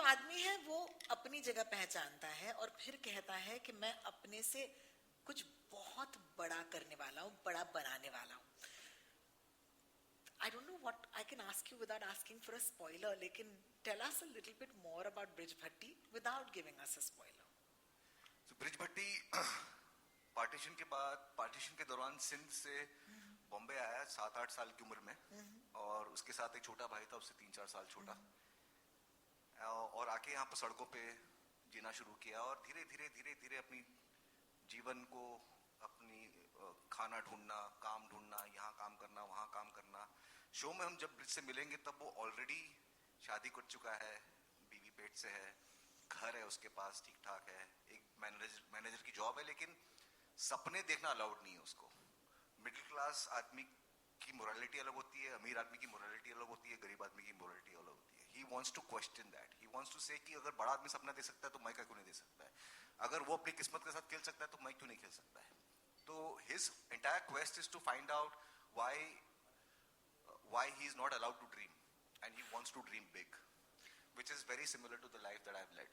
जो आदमी है वो अपनी जगह पहचानता है और फिर कहता है कि मैं अपने से कुछ बहुत बड़ा करने वाला हूँ, बड़ा बनाने वाला हूँ. I don't know what I can ask you without asking for a spoiler, लेकिन tell us a little bit more about Brij Bhatti without giving us a spoiler. So Brij Bhatti partition के बाद, partition के दौरान सिंध से बॉम्बे आया 7-8 साल की उम्र में, और उसके साथ एक छोटा भाई था, उससे 3-4 साल छोटा, और आके यहाँ पर सड़कों पे जीना शुरू किया और धीरे धीरे धीरे धीरे अपनी जीवन को, अपनी खाना ढूंढना, काम ढूंढना, यहाँ काम करना, वहाँ काम करना. शो में हम जब ब्रिज से मिलेंगे तब वो ऑलरेडी शादी कर चुका है, बीवी पेट से है, घर है उसके पास ठीक ठाक है, एक मैनेजर की जॉब है, लेकिन सपने देखना अलाउड नहीं है उसको. मिडिल क्लास आदमी की मोरालिटी अलग होती है, अमीर आदमी की मोरालिटी अलग होती है, गरीब आदमी की मोरालिटी अलग होती है. He wants to question that. He wants to say कि अगर बड़ा आदमी सपना दे सकता है तो मैं क्यों नहीं दे सकता है, अगर वो अपनी किस्मत के साथ खेल सकता है तो मैं क्यों नहीं खेल सकता है. तो his entire quest is to find out why he is not allowed to dream, and he wants to dream big, which is very similar to the life that I've led.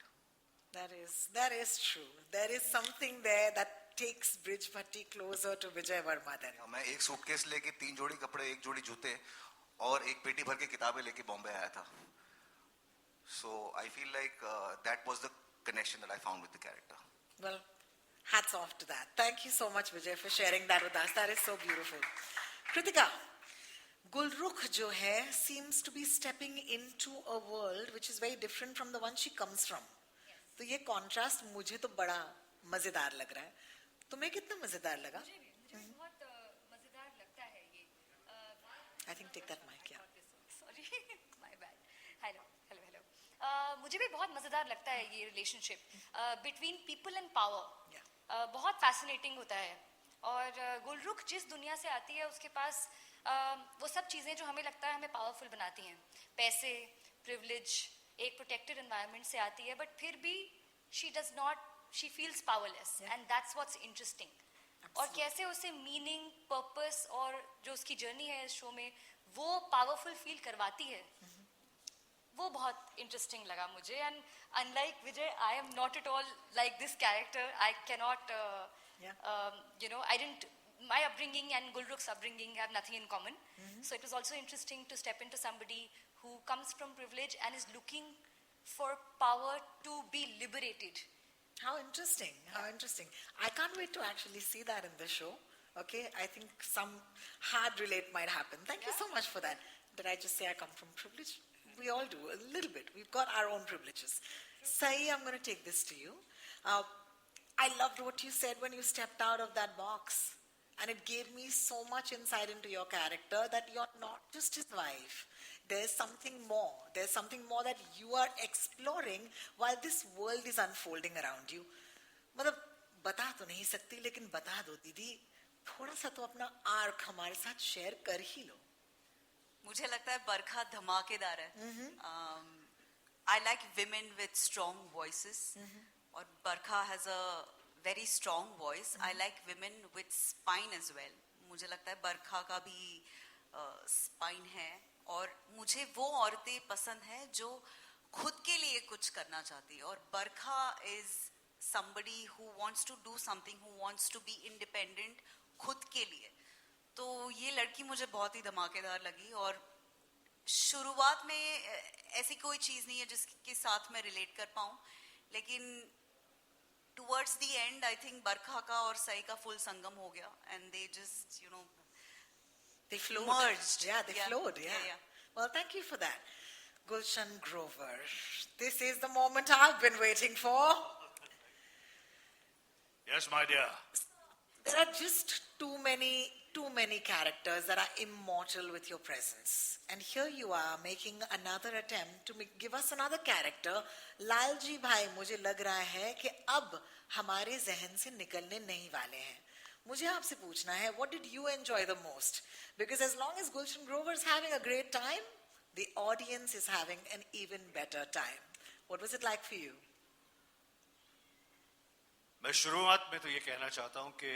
That is true. There is something there that takes Brij Bhatti closer to Vijay Verma then. मैं एक suitcase लेके 3 जोड़ी कपड़े, 1 जोड़ी जूते और एक पेटी भर के किताबें लेके बॉम्बे आया था. So I feel like that was the connection that I found with the character. Well, hats off to that. Thank you so much, Vijay, for sharing that with us. That is so beautiful. Kritika, Gulrukh jo hai seems to be stepping into a world which is very different from the one she comes from. तो ये contrast मुझे तो बड़ा मजेदार लग रहा है. तुम्हें कितना मजेदार लगा? मुझे बहुत मजेदार लगता है ये. I think take that mic, yeah. Sorry, my bad. Hello. मुझे भी बहुत मजेदार लगता है ये relationship between people and power. बहुत फैसिनेटिंग होता है. और गुलरुख जिस दुनिया से आती है उसके पास वो सब चीज़ें जो हमें लगता है हमें पावरफुल बनाती हैं, पैसे, प्रिविलेज, एक प्रोटेक्टेड एनवायरनमेंट से आती है, बट फिर भी she feels powerless, and that's what's interesting. और कैसे उसे मीनिंग, पर्पस और जो उसकी जर्नी है इस शो में वो पावरफुल फील करवाती है, वो बहुत इंटरेस्टिंग लगा मुझे. And unlike Vijay, I am not at all like this character. I can not I didn't, my upbringing and Gulrukh's upbringing have nothing in common. So it was also interesting to step into somebody who comes from privilege and is looking for power to be liberated. How interesting, how interesting. I can't wait to actually see that in the show. Okay, I think some hard relate might happen. Thank you so much for that. Did I just say I come from privilege? We all do, a little bit. We've got our own privileges. Sahi, I'm going to take this to you. I loved what you said when you stepped out of that box. And it gave me so much insight into your character that you're not just his wife. There's something more. There's something more that you are exploring while this world is unfolding around you. मतलब बता तो नहीं सकती, लेकिन बता दो दीदी, थोड़ा सा तो अपना आर्क हमारे साथ शेयर कर ही लो. मुझे लगता है बरखा धमाकेदार है. I like women with strong voices. और बरखा has a very strong voice. I like women with spine as well. मुझे लगता है बरखा का भी spine है, और मुझे वो औरतें पसंद है जो खुद के लिए कुछ करना चाहती है. और बरखा is somebody who wants to do something, who wants to be independent खुद के लिए. तो ये लड़की मुझे बहुत ही धमाकेदार लगी. और शुरुआत में ऐसी कोई चीज़ नहीं है जिसके साथ मैं रिलेट कर पाऊँ, लेकिन towards the end, I think Barkha ka और सई का full संगम हो गया, and they just, they flowed. Merged. Yeah, they flowed. Yeah. Well, thank you for that. Gulshan Grover, this is the moment I've been waiting for. Yes, my dear. There are just too many characters that are immortal with your presence. And here you are making another attempt to give us another character. Lalji भाई, मुझे लग रहा है कि अब हमारे जहन से निकलने नहीं वाले हैं. मुझे आपसे पूछना है, what did you enjoy the most? Because as long as Gulshan Grover is having a great time, the audience is having an even better time. What was it like for you? मैं शुरुआत में तो ये कहना चाहता हूँ कि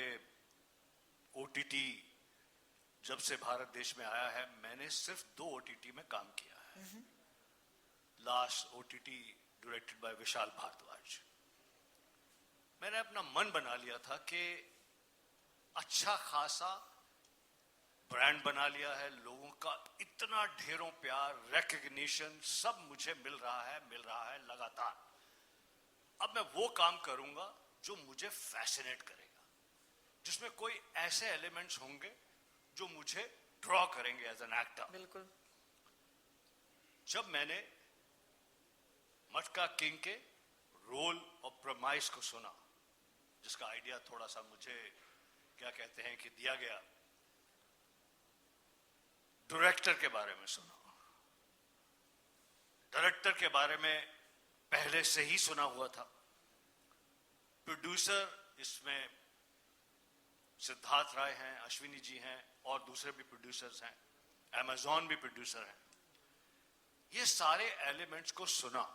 OTT जब से भारत देश में आया है, मैंने सिर्फ 2 OTT में काम किया है. Last OTT directed by Vishal Bhardwaj. मैंने अपना मन बना लिया था कि अच्छा खासा ब्रांड बना लिया है, लोगों का इतना ढेरों प्यार, रिकग्निशन सब मुझे मिल रहा है लगातार। अब मैं वो काम करूंगा जो मुझे फैसिनेट करेगा, जिसमें कोई ऐसे एलिमेंट्स होंगे जो मुझे ड्रॉ करेंगे एज एन एक्टर। बिल्कुल। जब मैंने मटका किंग के रोल और प्रमाइस को सुना, जिसका आइडिया थोड़ा सा मुझे क्या कहते हैं कि दिया गया, डायरेक्टर के बारे में सुना। डायरेक्टर के बारे में पहले से ही सुना हुआ था। प्रोड्यूसर इसमें सिद्धार्थ राय हैं, अश्विनी जी हैं और दूसरे भी प्रोड्यूसर्स हैं, अमेजॉन भी प्रोड्यूसर हैं। ये सारे एलिमेंट्स को सुना।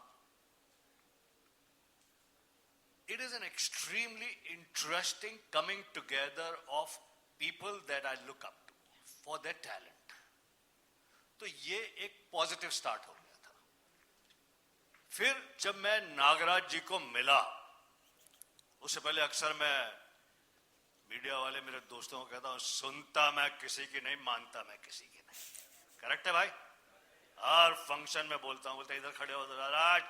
It is an extremely interesting coming together of people that I look up to for their talent. तो ये एक पॉजिटिव स्टार्ट हो गया था। फिर जब मैं नागराज जी को मिला, उससे पहले अक्सर मैं मीडिया वाले मेरे दोस्तों को कहता हूं, सुनता मैं किसी की नहीं, मानता मैं किसी की नहीं। करेक्ट है भाई? हर फंक्शन में बोलता हूं, बोलते इधर खड़े हो नागराज,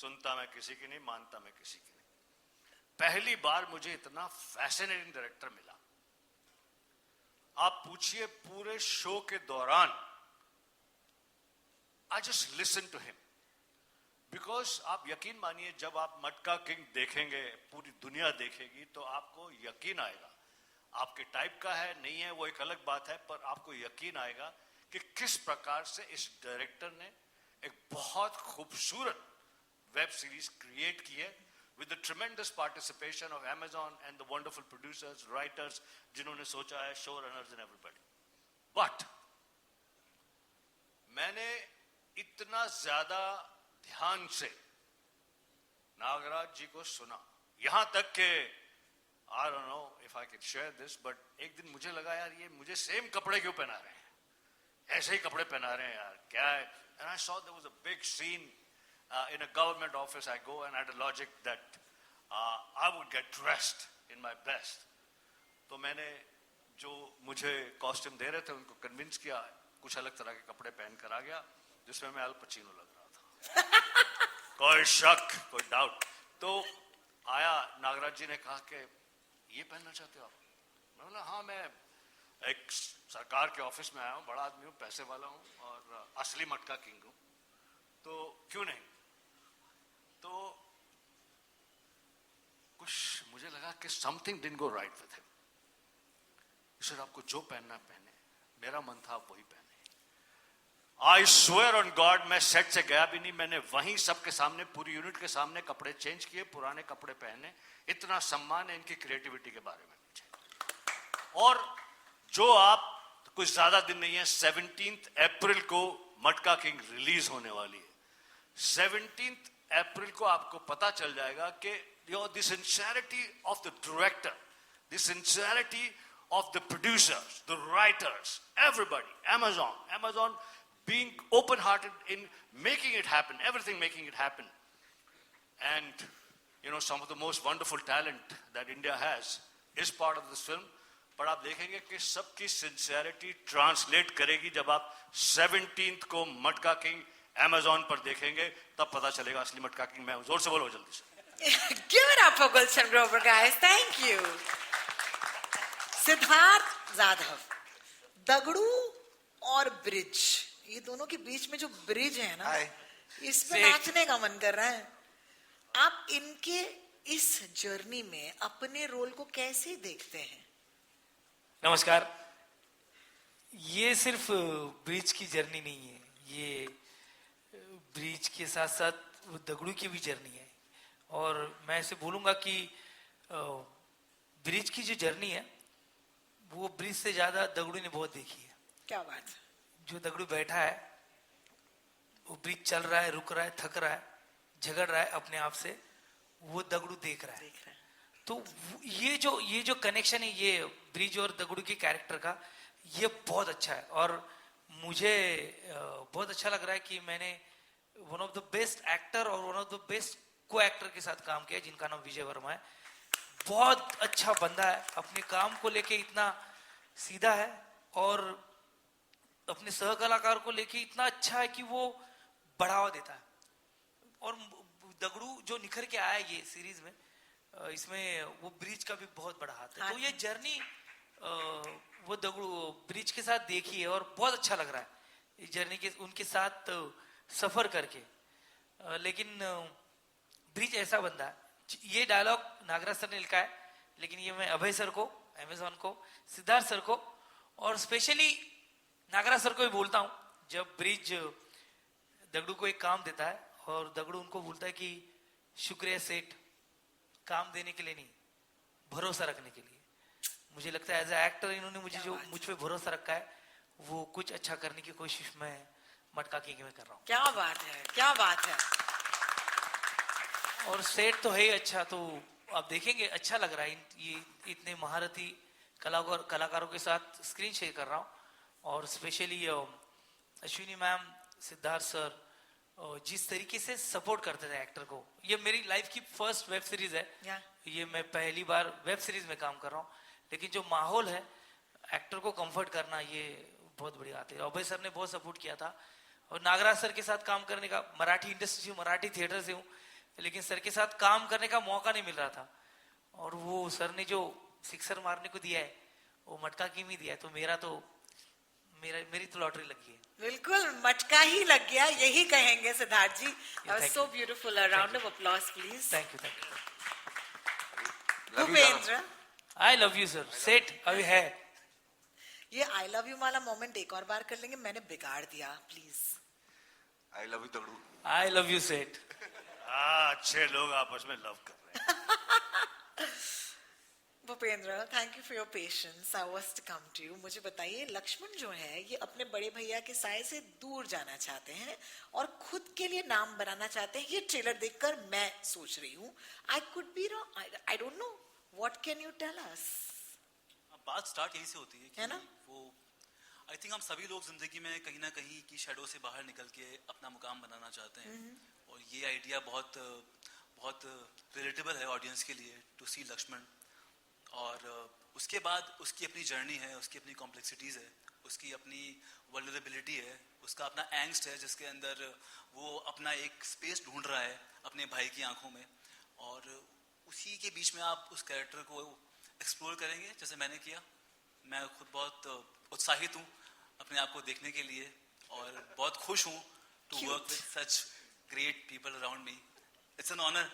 सुनता मैं किसी की नहीं, मानता मैं किसी की नहीं। पहली बार मुझे इतना फैसिनेटिंग डायरेक्टर मिला। आप पूछिए पूरे शो के दौरान I just listen to him, because आप यकीन मानिए जब आप मटका किंग देखेंगे, पूरी दुनिया देखेगी, तो आपको यकीन आएगा। आपके टाइप का है नहीं है वो एक अलग बात है, पर आपको यकीन आएगा कि किस प्रकार से इस डायरेक्टर ने एक बहुत खूबसूरत वेब सीरीज क्रिएट की है with the tremendous participation of Amazon and the wonderful producers, writers, जिन्होंने सोचा है, showrunners and everybody. But मैंने इतना ज्यादा ध्यान से नागराज जी को सुना, यहां तक के I don't know if I can share this, but एक दिन मुझे लगा यार ये मुझे सेम कपड़े क्यों पहना रहे हैं, ऐसे ही कपड़े पहना रहे हैं यार, क्या है? And I saw there was a big scene in a government office. I go and I had a logic that I would get dressed in my best. तो मैंने जो मुझे कॉस्ट्यूम दे रहे थे उनको कन्विंस किया, कुछ अलग तरह के कपड़े पहन कर आ गया, जिसमें मैं अल पचीनो लग रहा था। कोई शक, कोई डाउट। तो आया, नागराज जी ने कहा कि ये पहनना चाहते हो आप? मैं बोला हाँ, मैं एक सरकार के ऑफिस में आया हूँ, बड़ा आदमी हूँ, पैसे वाला हूँ और असली मटका किंग हूँ, तो क्यों नहीं? तो कुछ मुझे लगा कि something didn't go right with him. Sir आपको जो पहनना पहने, मेरा मन था आप वही पहने। आई स्वेयर ऑन गॉड, मैं सेट से गया भी नहीं, मैंने वहीं सबके सामने, पूरी यूनिट के सामने कपड़े चेंज किए, पुराने कपड़े पहने। इतना सम्मान है इनकी क्रिएटिविटी के बारे में मुझे। और जो आप कुछ ज्यादा दिन नहीं है, 17 अप्रैल को मटका किंग रिलीज होने वाली है। 17 अप्रैल को आपको पता चल जाएगा कि the sincerity of the director, the sincerity of the producers, the writers, everybody, Amazon being open-hearted in making it happen, everything making it happen. And you know, some of the most wonderful talent that India has is part of this film. पर आप देखेंगे कि सबकी sincerity translate करेगी जब आप 17th को मटका किंग Amazon पर देखेंगे, तब पता चलेगा असली मटका किंग मैं हूं। जोर से बोलो जल्दी से। Give it up for Gulshan Grover, guys. Thank you. Siddharth Jadhav, Dagdu और ब्रिज, ये दोनों के बीच में जो ब्रिज है ना, इसमें नाचने का मन कर रहा है। आप इनके इस जर्नी में अपने रोल को कैसे देखते हैं? नमस्कार। ये सिर्फ ब्रिज की जर्नी नहीं है, ये ब्रिज के साथ साथ दगड़ू की भी जर्नी है। और मैं ऐसे बोलूंगा कि ब्रिज की जो जर्नी है वो ब्रिज से ज्यादा दगड़ू ने बहुत देखी है। क्या बात? जो दगड़ू बैठा है, वो ब्रिज चल रहा है, रुक रहा है, थक रहा है, झगड़ रहा है अपने आप से, वो दगड़ू देख रहा है। तो ये जो कनेक्शन है ये ब्रिज और दगड़ू के कैरेक्टर का, ये बहुत अच्छा है। और मुझे बहुत अच्छा लग रहा है कि मैंने one of the best actor और वन ऑफ द बेस्ट को एक्टर के साथ काम किया, जिनका नाम विजय वर्मा है। बहुत अच्छा बंदा है, अपने काम को लेके इतना सीधा है और अपने सह कलाकार को लेके इतना अच्छा है कि वो बढ़ावा देता है। और दगड़ू जो निखर के आया ये सीरीज में, इसमें वो ब्रिज का भी बहुत बड़ा हाथ है। तो ये जर्नी वो दगड़ू ब्रिज के साथ देखी है और बहुत अच्छा लग रहा है इस जर्नी के उनके साथ सफर करके। लेकिन ब्रिज ऐसा बंदा है, ये डायलॉग नागराज सर ने लिखा है, लेकिन ये मैं अभय सर को, अमेजॉन को, सिद्धार्थ सर को और स्पेशली नागराज सर को भी बोलता हूँ। जब ब्रिज दगड़ू को एक काम देता है और दगड़ू उनको बोलता है कि शुक्रिया सेठ, काम देने के लिए नहीं, भरोसा रखने के लिए। मुझे लगता है एज ए एक्टर इन्होंने मुझे जो मुझ पे भरोसा रखा है, वो कुछ अच्छा करने की कोशिश मैं मटका किंग में कर रहा हूँ। क्या बात है, क्या बात है। और सेट तो है ही अच्छा, तो आप देखेंगे अच्छा लग रहा है। ये इतने महारथी कलाकारों के साथ स्क्रीन शेयर कर रहा हूँ। और specially Ashwini ma'am, Siddharth sir जिस तरीके से सपोर्ट करते थे एक्टर को। ये मेरी लाइफ की फर्स्ट वेब सीरीज है, ये मैं पहली बार वेब सीरीज में काम कर रहा हूँ। लेकिन जो माहौल है एक्टर को कंफर्ट करना, ये बहुत बड़ी बात है। अभय सर ने बहुत सपोर्ट किया था और नागराज सर के साथ काम करने का, मराठी इंडस्ट्री से, मराठी थिएटर से हूँ, लेकिन सर के साथ काम करने का मौका नहीं मिल रहा था। और वो सर ने जो सिक्सर मारने को दिया है वो मटका किंग ही दिया है। तो मेरी तो लॉटरी लगी है। बिल्कुल मटका ही लग गया, यही कहेंगे Siddharth ji. So beautiful, a round of applause please. Thank you. Bhupendra, I love you sir. Set अभी है, ये आई लव यू वाला मोमेंट एक और बार कर लेंगे, मैंने बिगाड़ दिया, please. I love you Dagdu. I love you set. अच्छे लोग आपस में लव कर रहे हैं। Bhupendra, thank you for your patience, I was to come to you. मुझे बताइए, लक्ष्मण जो है ये अपने बड़े भैया के साय से दूर जाना चाहते हैं और खुद के लिए नाम बनाना चाहते हैं। ये ट्रेलर देखकर मैं सोच रही हूँ, I could be wrong, I don't know, what can you tell us? बात स्टार्ट यहीं से होती है कि है ना? वो आई थिंक हम सभी लोग जिंदगी में कहीं ना कहीं की शेडो से बाहर निकल के अपना मुकाम बनाना चाहते हैं। और ये आइडिया बहुत बहुत रिलेटेबल है ऑडियंस के लिए, टू सी लक्ष्मण। और उसके बाद उसकी अपनी जर्नी है, उसकी अपनी कॉम्प्लेक्सिटीज़ है, उसकी अपनी वल्नरेबिलिटी है, उसका अपना एंग्स्ट है जिसके अंदर वो अपना एक स्पेस ढूंढ रहा है अपने भाई की आंखों में। और उसी के बीच में आप उस कैरेक्टर को एक्सप्लोर करेंगे जैसे मैंने किया। मैं खुद बहुत उत्साहित हूँ अपने आप को देखने के लिए और बहुत खुश हूँ to work with such great people around me. It's an honour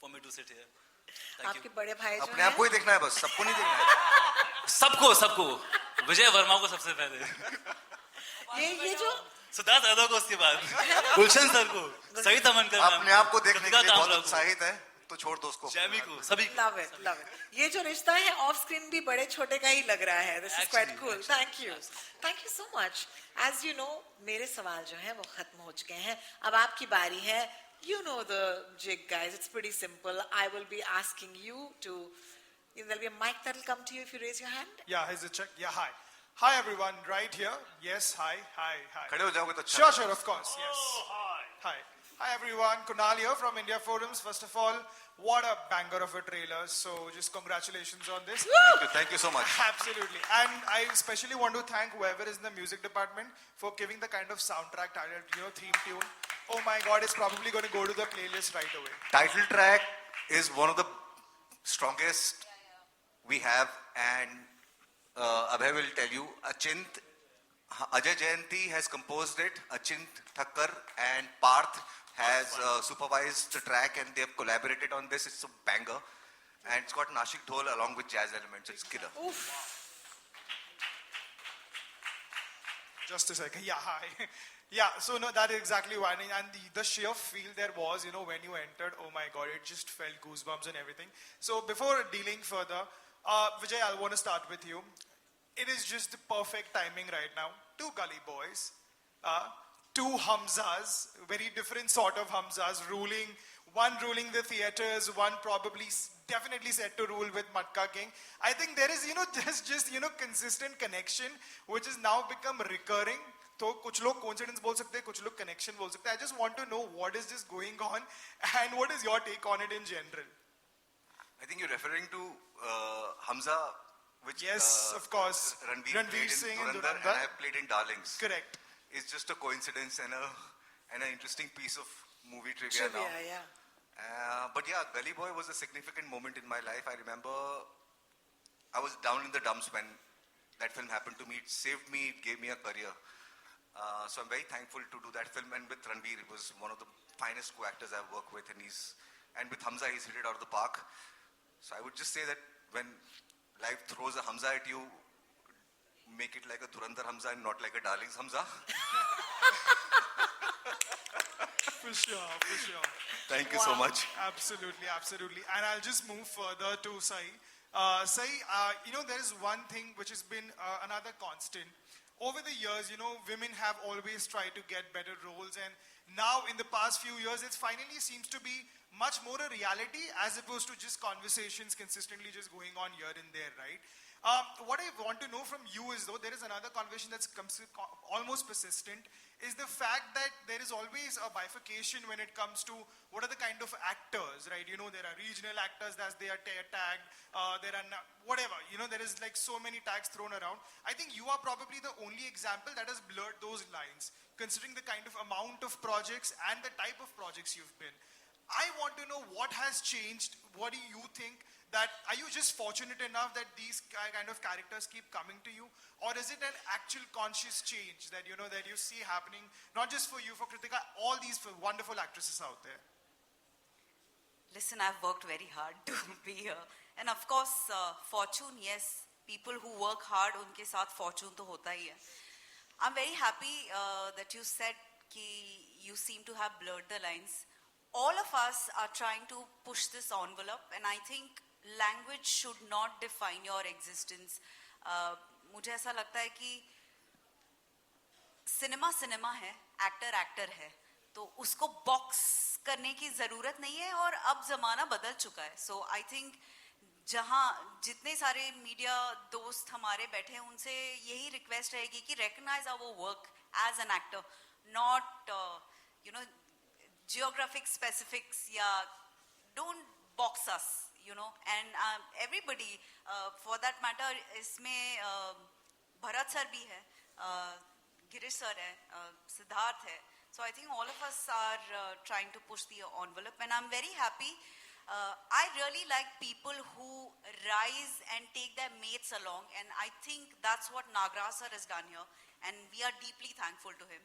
for me to sit here. Thank आपके यू। बड़े भाई जो अपने आप को ही हैं, देखना है बस, सबको नहीं देखना है। सबको विजय वर्मा को सबसे पहले, ये जो सिद्धार्थ यादव को उसके बाद, गुलशन सर को, सही तमनकर मैम अपने आप को देखने के कृतिका लिए बहुत कामरा को, उत्साहित है तो छोड़ दो उसको। जैमी को, सभी को। Love it, love it. ये जो रिश्ता है ऑफ स्क्रीन भी बड़े छोटे का ही लग रहा है। This is quite cool, thank you so much. As you know, मेरे सवाल जो है वो खत्म हो चुके हैं, अब आपकी बारी है। You know the jig, guys. It's pretty simple. I will be asking you to. There'll be a mic that'll come to you if you raise your hand. Yeah, here's a check. Yeah, hi. Hi, everyone. Right here. Yes, hi. खड़े हो जाओगे तो अच्छा। Sure, of course. Yes. Hi. Hi, everyone. Kunal here from India Forums. First of all, what a banger of a trailer. So, just congratulations on this. Thank you so much. Absolutely. And I especially want to thank whoever is in the music department for giving the kind of soundtrack title, theme tune. Oh my God, it's probably going to go to the playlist right away. Title track is one of the strongest we have, and Abhay will tell you. Ajay Jayanti has composed it. Achint Thakkar and Parth has supervised the track, and they have collaborated on this. It's a banger, and it's got Nashik Dhol along with jazz elements. It's killer. Just a second. Yeah, hi. Yeah, so no, that is exactly why. And the sheer feel there was, when you entered, oh my God, it just felt goosebumps and everything. So before dealing further, Vijay, I want to start with you. It is just the perfect timing right now. Two gully boys, two Hamzas, very different sort of Hamzas ruling. One ruling the theaters, one probably definitely set to rule with Matka King. I think there is, there's just, consistent connection, which has now become recurring तो कुछ लोग coincidence बोल सकते हैं, कुछ लोग connection बोल सकते हैं. I just want to know what is this going on and what is your take on it in general. I think you're referring to Hamza, which Yes, of course. Ranveer played Singh in and Dhurandhar, Dhurandhar. and I played in Darlings. Correct. It's just a coincidence and an interesting piece of movie trivia now. Trivia, yeah. But yeah, Gully Boy was a significant moment in my life. I remember I was down in the dumps when that film happened to me. It saved me, it gave me a career. So I'm very thankful to do that film. And with Ranveer, it was one of the finest co-actors I've worked with. And with Hamza, he's hit it out of the park. So I would just say that when life throws a Hamza at you, make it like a Dhurandhar Hamza and not like a Darlings Hamza. For sure, for sure. Thank you so much. Absolutely, absolutely. And I'll just move further to Sai. Sai, there is one thing which has been another constant. Over the years, women have always tried to get better roles, and now in the past few years, it finally seems to be much more a reality as opposed to just conversations consistently just going on here and there, right? What I want to know from you is, though, there is another conversation that's almost persistent, is the fact that there is always a bifurcation when it comes to what are the kind of actors, right? There are regional actors as they are tagged, there are whatever, there is like so many tags thrown around. I think you are probably the only example that has blurred those lines, considering the kind of amount of projects and the type of projects you've been. I want to know what has changed. What do you think? That are you just fortunate enough that these kind of characters keep coming to you, or is it an actual conscious change that that you see happening, not just for you, for Kritika, all these wonderful actresses out there? Listen, I've worked very hard to be here. And of course, fortune, yes. People who work hard, unke saath fortune to hota hi hai. I'm very happy that you said ki you seem to have blurred the lines. All of us are trying to push this envelope, and I think language should not define your existence. मुझे ऐसा लगता है कि cinema है, actor है, तो उसको box करने की जरूरत नहीं है, और अब जमाना बदल चुका है. सो आई थिंक जहां जितने सारे मीडिया दोस्त हमारे बैठे हैं, उनसे यही रिक्वेस्ट रहेगी कि recognize our work as an actor, not geographic specifics, yeah, don't box us, and everybody, for that matter, इसमें भरत sir भी है, Girish sir है, Siddharth है. So I think all of us are trying to push the envelope, and I'm very happy. I really like people who rise and take their mates along, and I think that's what Nagraj sir has done here, and we are deeply thankful to him.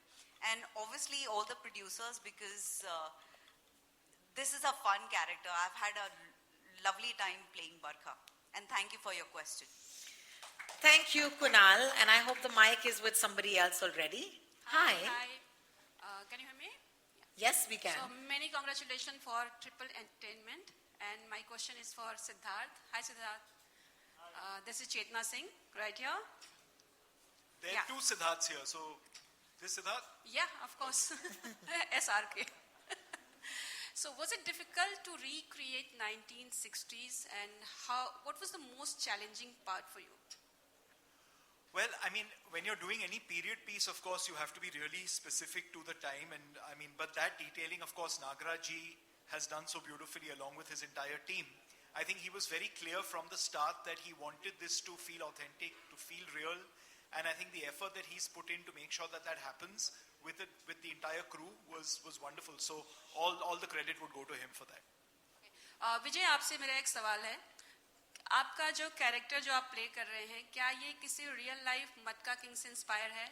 And obviously all the producers, because this is a fun character. I've had a lovely time playing Barkha. And thank you for your question. Thank you, Kunal. And I hope the mic is with somebody else already. Hi. Hi. Can you hear me? Yes, we can. So many congratulations for Triple Entertainment. And my question is for Siddharth. Hi, Siddharth. This is Chetna Singh, right here. There Yeah. are two Siddharths here. So, this Siddharth? Yeah, of course. SRK. So was it difficult to recreate 1960s, and what was the most challenging part for you? Well, I mean, when you're doing any period piece, of course, you have to be really specific to the time. And I mean, but that detailing, of course, Nagraj ji has done so beautifully along with his entire team. I think he was very clear from the start that he wanted this to feel authentic, to feel real. And I think the effort that he's put in to make sure that that happens with the entire crew was wonderful. So all the credit would go to him for that. विजय, आपसे मेरा एक सवाल है. आपका जो character जो आप play कर रहे हैं, क्या ये किसी रियल लाइफ मटका किंग से इंस्पायर है?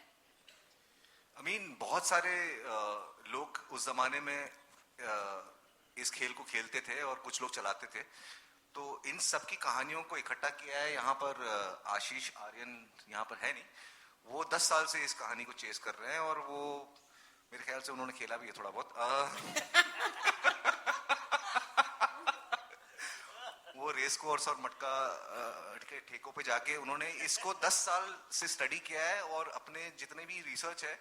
I mean, बहुत सारे लोग उस जमाने में इस खेल को खेलते थे और कुछ लोग चलाते थे. तो इन सब की कहानियों को इकट्ठा किया है. यहाँ पर आशीष आर्यन यहाँ पर है नहीं. वो 10 साल से इस कहानी को चेस कर रहे हैं, और वो मेरे ख्याल से उन्होंने खेला भी है थोड़ा बहुत. वो रेस कोर्स और मटका के ठेकों पे जाके उन्होंने इसको 10 साल से स्टडी किया है, और अपने जितने भी रिसर्च है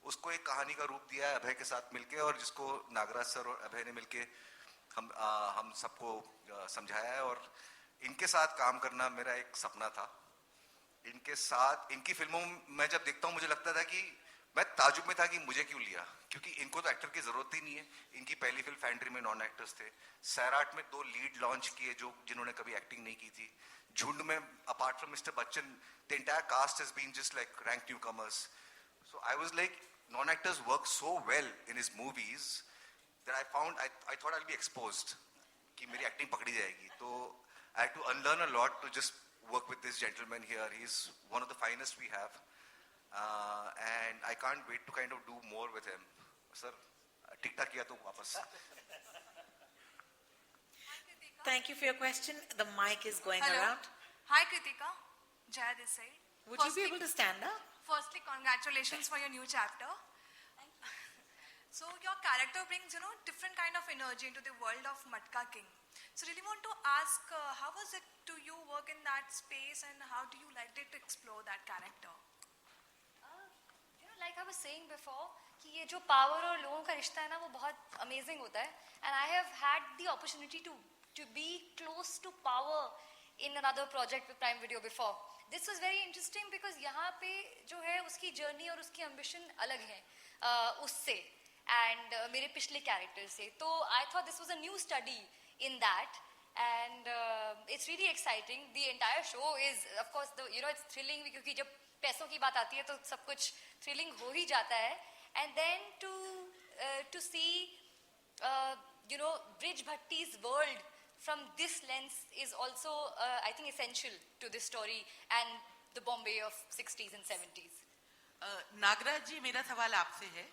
उसको एक कहानी का रूप दिया है अभय के साथ मिलके, और जिसको नागराज सर और अभय ने मिलके हम सबको समझाया है. और इनके साथ काम करना मेरा एक सपना था. इनके साथ इनकी फिल्मों में जब देखता हूँ मुझे लगता था कि मैं ताजुब में था कि मुझे क्यों लिया, क्योंकि इनको तो एक्टर की जरूरत ही नहीं है. इनकी पहली फिल्म फैंड्री में नॉन एक्टर्स थे. सैराट में 2 लीड लॉन्च किए जिन्होंने कभी एक्टिंग नहीं की थी. झुंड में apart from mister Bachchan the entire cast has been just like rank newcomers. So I was like non actors work so well in his movies that I found I thought I will be exposed कि मेरी acting पकड़ी जाएगी. तो I had to unlearn a lot to just work with this gentleman here. He's one of the finest we have. And I can't wait to kind of do more with him. Sir, tik-tak kiya to wapas. Thank you for your question. The mic is going Hello. around. Hi Kritika, Jaya this side. Would you be able to stand up? Firstly, congratulations for your new chapter. So your character brings, different kind of energy into the world of Matka King. So really want to ask, how was it to you work in that space, and how do you like it to explore that character? Like I was saying before, कि ये जो power और लोगों का रिश्ता है ना, वो बहुत amazing होता है. And I have had the opportunity to be close to power in another project with Prime Video before. This was very interesting because यहाँ पे जो है उसकी journey और उसकी ambition अलग है उससे and मेरे पिछले character से. तो I thought this was a new study in that, and it's really exciting. The entire show is, of course, it's thrilling क्योंकि जब पैसों की बात आती है तो सब कुछ thrilling हो ही जाता है. And then to see Brij Bhatti's world from this lens is also I think essential to this story and the Bombay of 60s and 70s. Nagraj जी, मेरा सवाल आपसे है.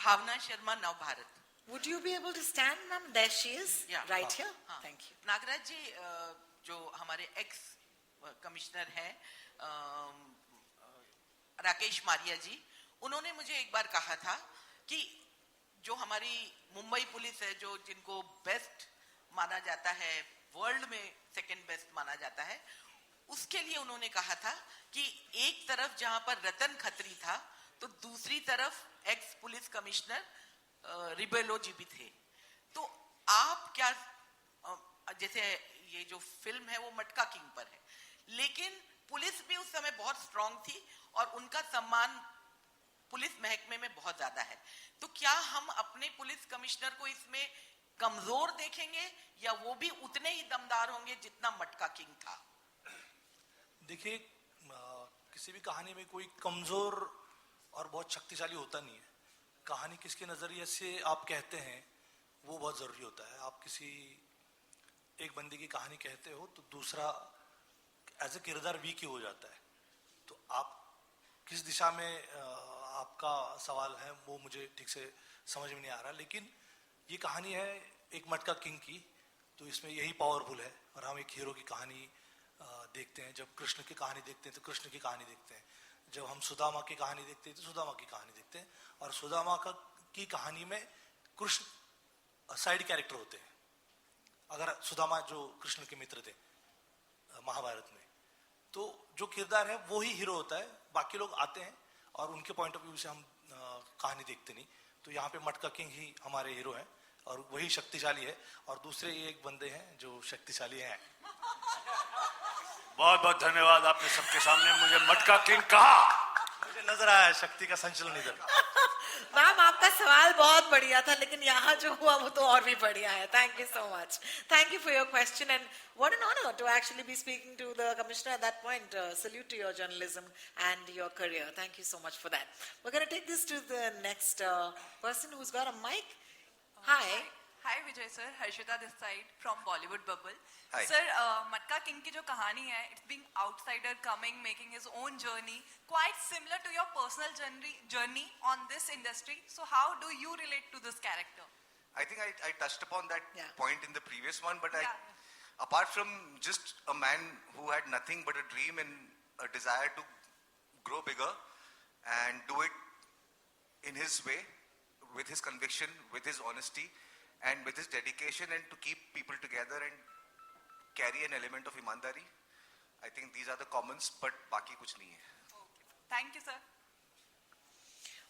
भावना शर्मा, नव Bharat. Would you be able to stand, ma'am? There she is, Yeah. right here. हाँ. Thank you. Nagraj जी, जो हमारे x commissioner हैं राकेश मारिया जी, उन्होंने मुझे एक बार कहा था कि जो हमारी मुंबई पुलिस है, जो जिनको बेस्ट माना जाता है, वर्ल्ड में सेकंड बेस्ट माना जाता है, उसके लिए उन्होंने कहा था कि एक तरफ जहां पर रतन खत्री था तो दूसरी तरफ एक्स पुलिस कमिश्नर रिबेलो जी भी थे. तो आप क्या, जैसे ये जो फिल्म है वो मटका किंग पर है, लेकिन पुलिस भी उस समय बहुत स्ट्रांग थी और उनका सम्मान पुलिस महकमे में बहुत ज्यादा है. तो क्या हम अपने पुलिस कमिश्नर को इसमें कमजोर देखेंगे या वो भी उतने ही दमदार होंगे जितना मटका किंग था? देखिए, किसी भी कहानी में कोई कमजोर और बहुत शक्तिशाली होता नहीं है. कहानी किसके नजरिए से आप कहते हैं वो बहुत जरूरी होता है. आप किसी एक बंदे की कहानी कहते हो तो दूसरा एज ए किरदार वीक ही हो जाता है. तो आप किस दिशा में आपका सवाल है वो मुझे ठीक से समझ में नहीं आ रहा, लेकिन ये कहानी है एक मटका किंग की, तो इसमें यही पावरफुल है. और हम एक हीरो की कहानी देखते हैं. जब कृष्ण की कहानी देखते हैं तो कृष्ण की कहानी देखते हैं. जब हम सुदामा की कहानी देखते हैं तो सुदामा की कहानी देखते हैं. और सुदामा की कहानी में कृष्ण साइड कैरेक्टर होते हैं. अगर सुदामा जो कृष्ण के मित्र थे महाभारत में, तो जो किरदार है वो ही हीरो होता है. बाकी लोग आते हैं और उनके पॉइंट ऑफ व्यू से हम कहानी देखते नहीं. तो यहाँ पे मटका किंग ही हमारे हीरो हैं और वही शक्तिशाली है, और दूसरे एक बंदे हैं जो शक्तिशाली हैं. बहुत बहुत धन्यवाद, आपने सबके सामने मुझे मटका किंग कहा. मुझे नजर आया शक्ति का संचलन इधर. मैम, आपका सवाल बहुत बढ़िया था, लेकिन यहाँ जो हुआ वो तो और भी बढ़िया है. Thank you so much. Thank you for your question, and what an honor to actually be speaking to the commissioner at that point. Salute to your journalism and your career. Thank you so much for that. We're going to take this to the next person who's got a mic. Hi. Hi Vijay sir, Harshita this side from Bollywood Bubble. Hi. Sir, Matka King की जो कहानी है, it's being outsider coming, making his own journey, quite similar to your personal journey on this industry. So how do you relate to this character? I think I touched upon that Yeah. point in the previous one, but Yeah. apart from just a man who had nothing but a dream and a desire to grow bigger and do it in his way, with his conviction, with his honesty, and with his dedication, and to keep people together and carry an element of imandari. I think these are the commons, but baki kuch nahi hai. Thank you sir.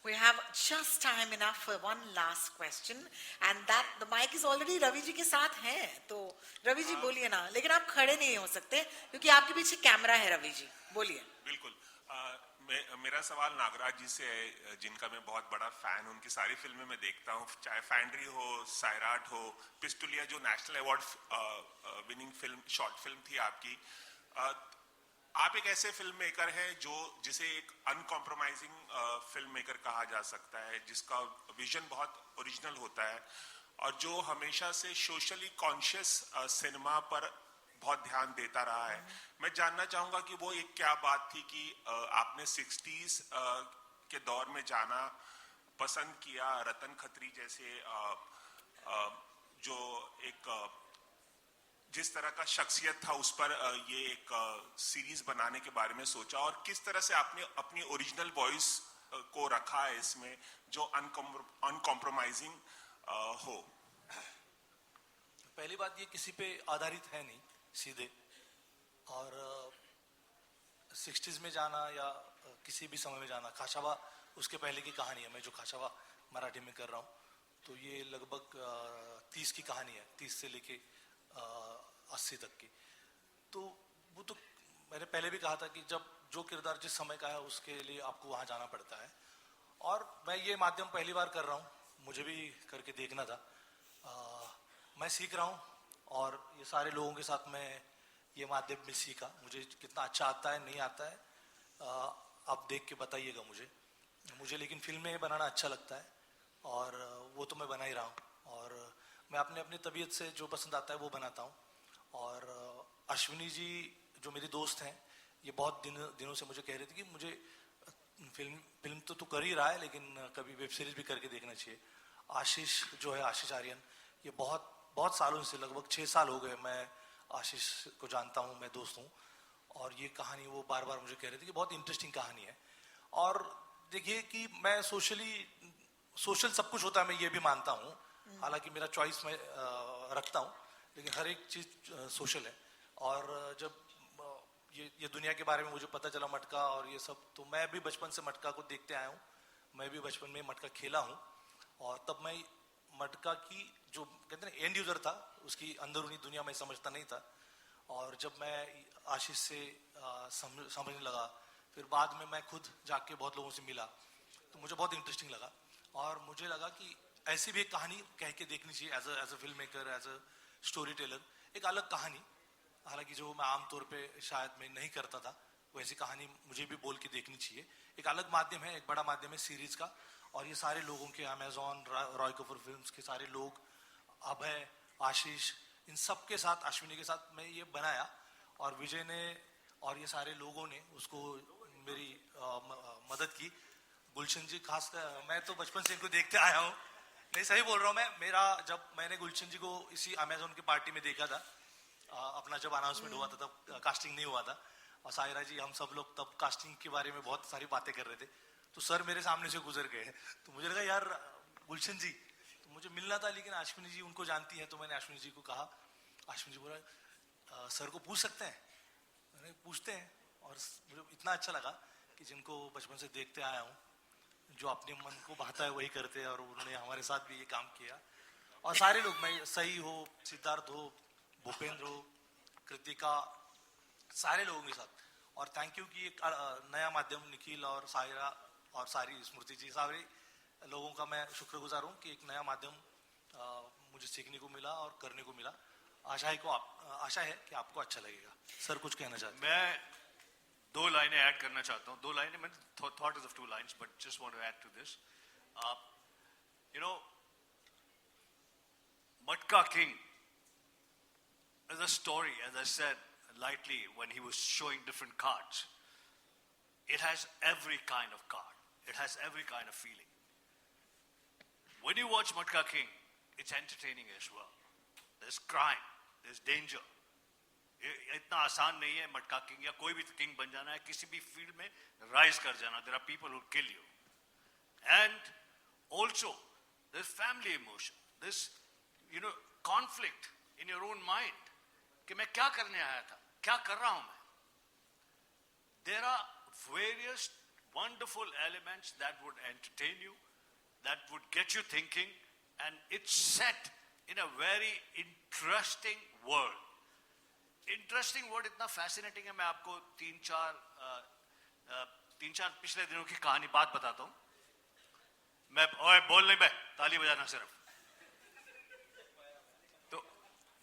We have just time enough for one last question, and that the mic is already Ravi ji के साथ है. तो रवि जी बोलिए ना, लेकिन आप खड़े नहीं हो सकते क्योंकि आपके पीछे कैमरा है. रवि जी बोलिए. बिल्कुल. मेरा सवाल नागराज जी से है, जिनका मैं बहुत बड़ा फैन, उनकी सारी फिल्में मैं देखता हूँ, चाहे फैंड्री हो, सायराट हो, पिस्टुलिया जो national award winning film, short film थी आपकी। आप एक ऐसे फिल्म मेकर हैं जिसे एक अनकॉम्प्रोमाइजिंग फिल्म मेकर कहा जा सकता है, जिसका विजन बहुत ओरिजिनल होता है और जो हमेशा से सोशली कॉन्शियस सिनेमा पर बहुत ध्यान देता रहा है। मैं जानना चाहूंगा कि वो एक क्या बात थी कि आपने 60s के दौर में जाना पसंद किया, रतन खत्री जैसे जो एक जिस तरह का शख्सियत था उस पर ये एक सीरीज बनाने के बारे में सोचा, और किस तरह से आपने अपनी ओरिजिनल वॉइस को रखा है इसमें जो अनकॉम्प्रोमाइजिंग हो। पहली बात, ये किसी पे आधारित है नहीं सीधे, और 60s में जाना या किसी भी समय में जाना, खाशावा उसके पहले की कहानी है। मैं जो खाशावा मराठी में कर रहा हूँ तो ये लगभग 30 की कहानी है, 30 से लेके 80 तक की। तो वो तो मैंने पहले भी कहा था कि जब जो किरदार जिस समय का है उसके लिए आपको वहाँ जाना पड़ता है, और मैं ये माध्यम पहली बार कर रहा हूँ, मुझे भी करके देखना था। मैं सीख रहा हूँ और ये सारे लोगों के साथ मैं ये माध्यम में सीखा। मुझे कितना अच्छा आता है नहीं आता है आप देख के बताइएगा मुझे लेकिन फिल्में बनाना अच्छा लगता है और वो तो मैं बना ही रहा हूँ, और मैं अपनी तबीयत से जो पसंद आता है वो बनाता हूँ। और अश्विनी जी जो मेरी दोस्त हैं, ये बहुत दिनों से मुझे कह रहे थे कि मुझे फिल्म तो तू कर ही रहा है लेकिन कभी वेब सीरीज भी करके देखना चाहिए। आशीष जो है, आशीष आर्यन, ये बहुत सालों से, लगभग 6 साल हो गए मैं आशीष को जानता हूँ, मैं दोस्त हूँ, और ये कहानी वो बार बार मुझे कह रहे थे कि बहुत इंटरेस्टिंग कहानी है। और देखिए कि मैं सोशल सब कुछ होता है, मैं ये भी मानता हूँ, हालांकि मेरा चॉइस मैं रखता हूँ, लेकिन हर एक चीज सोशल है। और जब ये दुनिया के बारे में मुझे पता चला मटका और ये सब, तो मैं भी बचपन से मटका को देखते आया हूँ, मैं भी बचपन में मटका खेला हूँ, और तब मैं मटका की जो कहते हैं एंड यूजर था, उसकी अंदरूनी दुनिया में समझता नहीं था। और जब मैं आशीष से समझने लगा, फिर बाद में मैं खुद जाके बहुत लोगों से मिला, तो मुझे बहुत इंटरेस्टिंग लगा, और मुझे लगा कि ऐसी भी एक कहानी कह के देखनी चाहिए as a film maker, as a story teller, एक अलग कहानी, हालांकि जो मैं आमतौर पे शायद मैं नहीं करता था, वैसी कहानी मुझे भी बोल के देखनी चाहिए। एक अलग माध्यम है, एक बड़ा माध्यम है सीरीज का, और ये सारे लोगों के, अमेजॉन, रॉय कपूर फिल्म्स के सारे लोग, अभय, आशीष, इन सब के साथ, अश्विनी के साथ मैं ये बनाया, और विजय ने और ये सारे लोगों ने उसको मेरी मदद की। गुलशन जी खास कर, मैं तो बचपन से इनको देखते आया हूँ, नहीं सही बोल रहा हूँ मैं, जब मैंने गुलशन जी को इसी अमेजॉन की पार्टी में देखा था, अपना जब अनाउंसमेंट हुआ था तब कास्टिंग नहीं हुआ था, और सायरा जी, हम सब लोग तब कास्टिंग के बारे में बहुत सारी बातें कर रहे थे, तो सर मेरे सामने से गुजर गए, तो मुझे लगा यार गुलशन जी, तो मुझे मिलना था, लेकिन अश्विनी जी उनको जानती है, तो मैंने अश्विनी जी को कहा, अश्विनी जी बोला सर को पूछ सकते हैं, मैंने पूछते हैं, और मुझे इतना अच्छा लगा कि जिनको बचपन से देखते आया हूँ, जो अपने मन को भाता है वही करते हैं, और उन्होंने हमारे साथ भी ये काम किया, और सारे लोग, मैं सही हो, सिद्धार्थ हो, भूपेंद्र हो, कृतिका, सारे लोगों के साथ, और थैंक यू कि एक नया माध्यम, निखिल और सायरा और सारी स्मृति जी, सारे लोगों का मैं शुक्रगुजार हूँ कि एक नया माध्यम मुझे सीखने को मिला और करने को मिला। आशा है कि आपको अच्छा लगेगा। सर कुछ कहना चाहते हैं? मैं 2 लाइनें ऐड करना चाहता हूँ, 2 लाइनें, मैं thought of 2 lines, but just want to add to this. You know, Matka King is a story, as I said lightly when he was showing different cards. It has every kind of card. It has every kind of feeling. When you watch Matka King, it's entertaining as well. There's crime, there's danger. इतना आसान नहीं है मटका king या कोई भी king बन जाना है, किसी भी फील्ड में राइज कर जाना. There are people who kill you. And also, there's family emotion. There's, conflict in your own mind. कि मैं क्या करने आया था, क्या कर रहा हूं मैं. There are various wonderful elements that would entertain you, that would get you thinking, and it's set in a very interesting world. Interesting word इतना fascinating है, मैं आपको 3-4 3-4 पिछले दिनों की कहानी बात बताता हूं. मैं ओए बोल नहीं बे, ताली बजाना सिर्फ. तो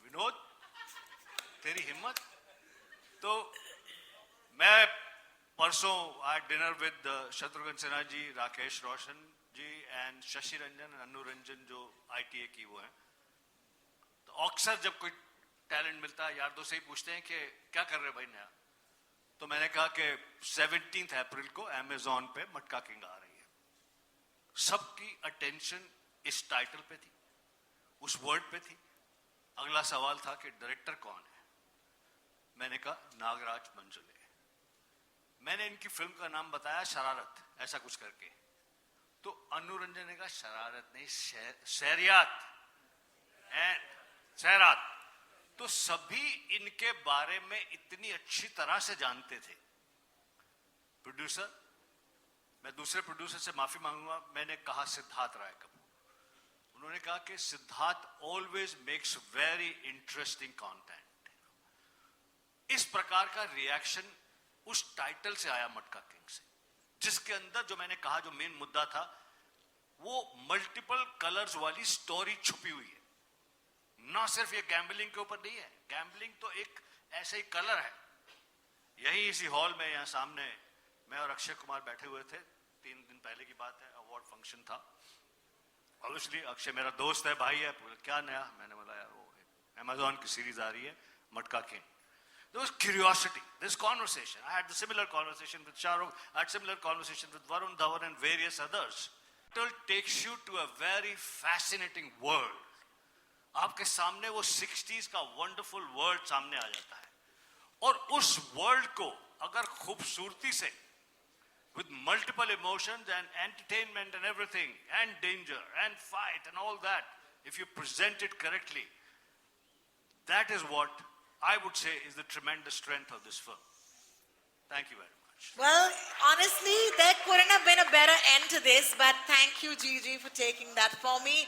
विनोद, तेरी हिम्मत. तो मैं परसों I dinner with Shatrughan Sinha ji, Rakesh Roshan ji and Shashi Ranjan, Anu Ranjan जो ITA की वो है. तो अक्सर जब कोई टैलेंट मिलता है यार दोस्त से ही पूछते हैं कि क्या कर रहे भाई नया. तो मैंने कहा कि 17 अप्रैल को अमेजॉन पे मटका किंग आ रही है. सबकी अटेंशन इस टाइटल पे थी, उस वर्ड पे थी. अगला सवाल था कि डायरेक्टर कौन है. मैंने कहा नागराज मंजुले. मैंने इनकी फिल्म का नाम बताया शरारत, ऐसा कुछ करके. तो अन्नू रंजन ने कहा शरारत नहीं, शहरियात, शहरात. तो सभी इनके बारे में इतनी अच्छी तरह से जानते थे. प्रोड्यूसर, मैं दूसरे प्रोड्यूसर से माफी मांगूंगा, मैंने कहा सिद्धार्थ राय कपूर. उन्होंने कहा कि Siddharth always makes very interesting content. इस प्रकार का रिएक्शन उस टाइटल से आया मटका किंग से, जिसके अंदर जो मैंने कहा जो मेन मुद्दा था वो मल्टीपल कलर्स वाली स्टोरी छुपी हुई है. ना सिर्फ ये गैम्बलिंग के ऊपर नहीं है, गैम्बलिंग तो एक ऐसे ही कलर है. यही इसी हॉल में यहाँ सामने मैं और अक्षय कुमार बैठे हुए थे, 3 दिन पहले की बात है, अवार्ड फंक्शन था. ऑब्वियसली अक्षय मेरा दोस्त है, भाई है. क्या नया? मैंने बोला यार वो अमेजॉन की सीरीज आ रही है मटका king. There was curiosity, this conversation. I had the similar conversation with Shah Rukh, I had similar conversation with Varun Dhawan and various others. It takes you to a very fascinating world. आपके सामने वो 60s का wonderful world सामने आ जाता है. और उस world को अगर खूबसूरती से with multiple emotions and entertainment and everything and danger and fight and all that, if you present it correctly, that is what I would say is the tremendous strength of this film. Thank you very much. Well, honestly, there couldn't have been a better end to this, but thank you, Gigi, for taking that for me.